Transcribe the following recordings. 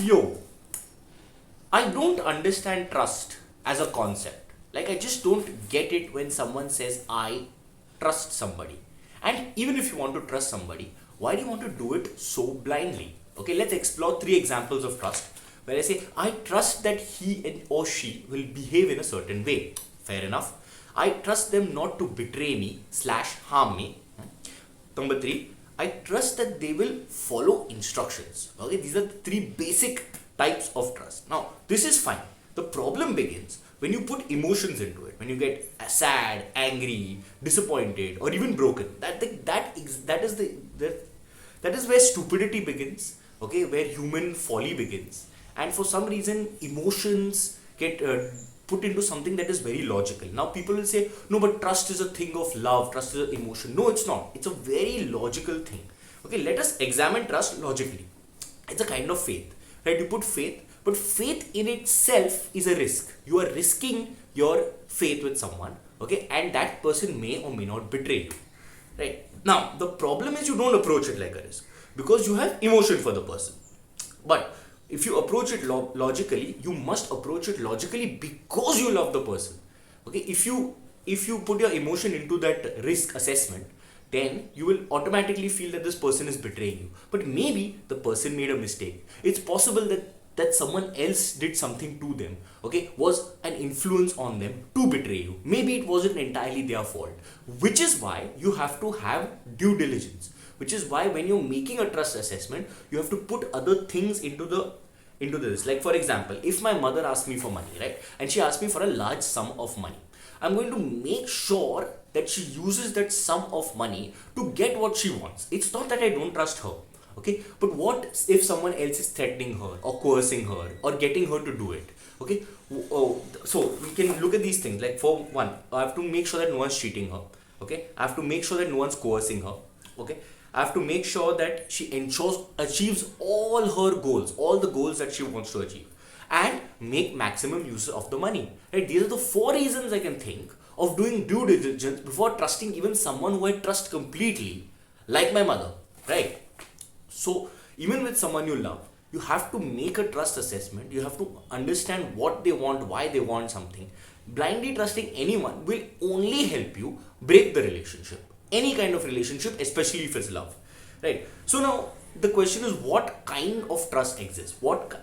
Yo, I don't understand trust as a concept. Like, I just don't get it when someone says, I trust somebody. And even if you want to trust somebody, why do you want to do it so blindly? Okay, let's explore three examples of trust where I say, I trust that or she will behave in a certain way. Fair enough. I trust them not to betray me slash harm me. Number three, I trust that they will follow instructions. Okay, these are the three basic types of trust. Now, this is fine. The problem begins when you put emotions into it. When you get sad, angry, disappointed, or even broken. That is where stupidity begins. Okay, where human folly begins. And for some reason, emotions get put into something that is very logical. Now, people will say, no, but trust is a thing of love, trust is an emotion. No, it's not. It's a very logical thing. Okay, let us examine trust logically. It's a kind of faith, right? You put faith, but faith in itself is a risk. You are risking your faith with someone, okay, and that person may or may not betray you, right? Now, the problem is you don't approach it like a risk because you have emotion for the person. But if you approach it logically, you must approach it logically because you love the person. Okay, if you put your emotion into that risk assessment, then you will automatically feel that this person is betraying you. But maybe the person made a mistake. It's possible that someone else did something to them, okay, was an influence on them to betray you. Maybe it wasn't entirely their fault, which is why you have to have due diligence, which is why when you're making a trust assessment, you have to put other things into this. Like, for example, if my mother asks me for money, right, and she asks me for a large sum of money, I'm going to make sure that she uses that sum of money to get what she wants. It's not that I don't trust her, okay, but what if someone else is threatening her or coercing her or getting her to do it? Okay, so we can look at these things. Like, for one, I have to make sure that no one's cheating her. Okay, I have to make sure that no one's coercing her. Okay, I have to make sure that she achieves all her goals, all the goals that she wants to achieve, and make maximum use of the money. Right? These are the four reasons I can think of doing due diligence before trusting even someone who I trust completely, like my mother. Right? So, even with someone you love, you have to make a trust assessment. You have to understand what they want, why they want something. Blindly trusting anyone will only help you break the relationship. Any kind of relationship, especially if it's love. Right? So, now the question is, what kind of trust exists?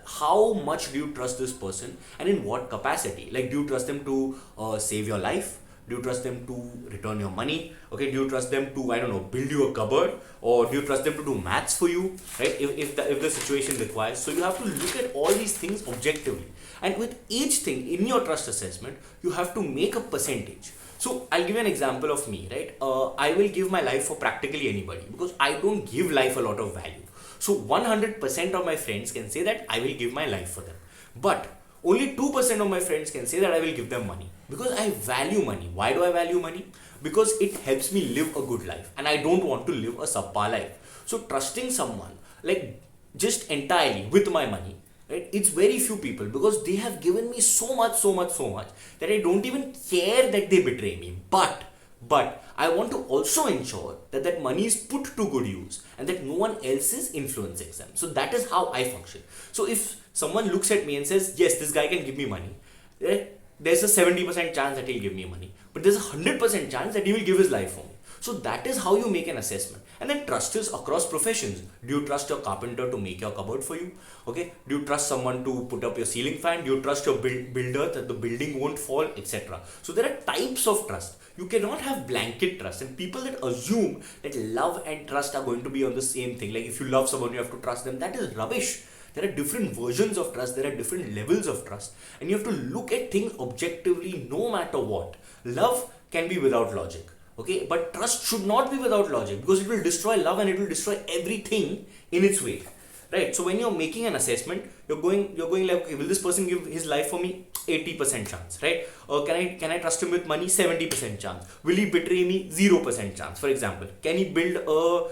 How much do you trust this person, and in what capacity? Like, do you trust them to save your life? Do you trust them to return your money? Okay, do you trust them to, I don't know, build you a cupboard? Or do you trust them to do maths for you? Right? If the situation requires. So you have to look at all these things objectively. And with each thing in your trust assessment, you have to make a percentage. So I'll give you an example of me, right? I will give my life for practically anybody because I don't give life a lot of value. So 100% of my friends can say that I will give my life for them. But only 2% of my friends can say that I will give them money because I value money. Why do I value money? Because it helps me live a good life and I don't want to live a subpar life. So trusting someone, like, just entirely with my money, right, it's very few people because they have given me so much that I don't even care that they betray me. But I want to also ensure that that money is put to good use and that no one else is influencing them. So that is how I function. So if someone looks at me and says, yes, this guy can give me money, there's a 70% chance that he'll give me money. But there's a 100% chance that he will give his life for me. So that is how you make an assessment. And then trust is across professions. Do you trust your carpenter to make your cupboard for you? Okay. Do you trust someone to put up your ceiling fan? Do you trust your builder that the building won't fall, etc.? So there are types of trust. You cannot have blanket trust. And people that assume that love and trust are going to be on the same thing, like if you love someone, you have to trust them, that is rubbish. There are different versions of trust, there are different levels of trust, and you have to look at things objectively no matter what. Love can be without logic, okay, but trust should not be without logic because it will destroy love and it will destroy everything in its way. Right? So when you're making an assessment, you're going like, okay, will this person give his life for me? 80% chance, right? Or can I trust him with money? 70% chance. Will he betray me? 0% chance. For example, can he build a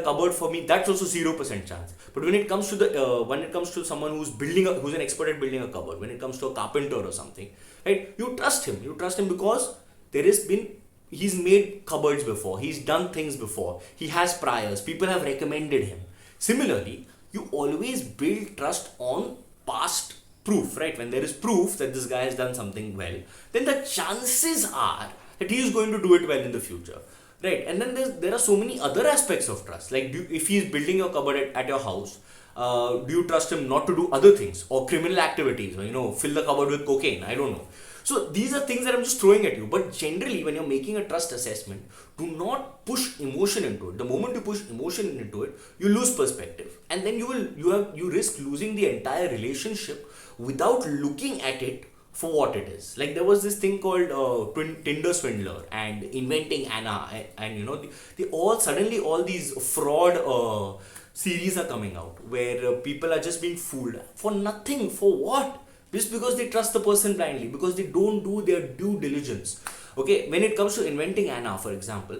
cupboard for me? That's also 0% chance. But when it comes to someone who's an expert at building a cupboard, when it comes to a carpenter or something, right? You trust him. You trust him because he's made cupboards before. He's done things before. He has priors. People have recommended him. Similarly, you always build trust on past proof, right? When there is proof that this guy has done something well, then the chances are that he is going to do it well in the future, right? And then there are so many other aspects of trust. Like, if he is building a cupboard at your house, do you trust him not to do other things or criminal activities, or fill the cupboard with cocaine? I don't know. So these are things that I'm just throwing at you. But generally, when you're making a trust assessment, do not push emotion into it. The moment you push emotion into it, you lose perspective, and then you risk losing the entire relationship without looking at it for what it is. Like, there was this thing called Tinder swindler and inventing Anna, and they all suddenly all these fraud series are coming out where people are just being fooled for nothing. For what? Just because they trust the person blindly, because they don't do their due diligence. Okay, when it comes to inventing Anna, for example,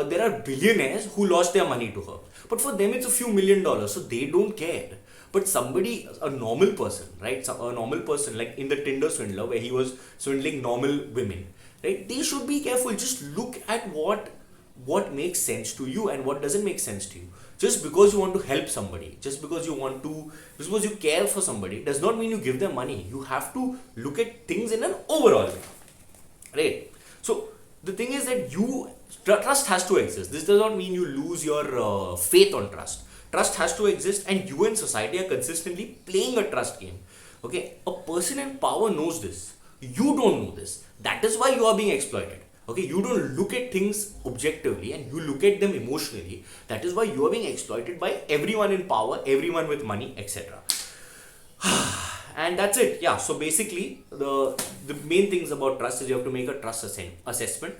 there are billionaires who lost their money to her, but for them it's a few $1,000,000, so they don't care. But somebody, a normal person, right? So a normal person, like in the Tinder swindler, where he was swindling normal women, right? They should be careful. Just look at what makes sense to you and what doesn't make sense to you. Just because you want to help somebody, just because you care for somebody, does not mean you give them money. You have to look at things in an overall way, right? So the thing is that trust has to exist. This does not mean you lose your faith on trust. Trust has to exist, and you and society are consistently playing a trust game. Okay, a person in power knows this. You don't know this. That is why you are being exploited. Okay, you don't look at things objectively and you look at them emotionally. That is why you are being exploited by everyone in power, everyone with money, etc. And that's it. Yeah, so basically the main things about trust is you have to make a trust assessment.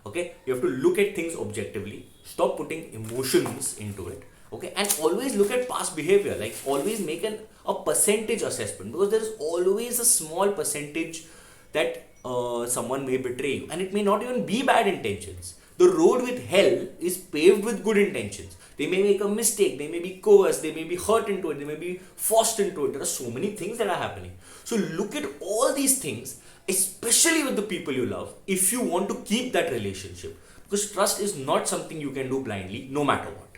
Okay, you have to look at things objectively, stop putting emotions into it. Okay, and always look at past behavior. Like, always make a percentage assessment, because there is always a small percentage that someone may betray you, and it may not even be bad intentions. The road with hell is paved with good intentions. They may make a mistake, they may be coerced, they may be hurt into it, they may be forced into it. There are so many things that are happening. So look at all these things, especially with the people you love, if you want to keep that relationship, because trust is not something you can do blindly, no matter what.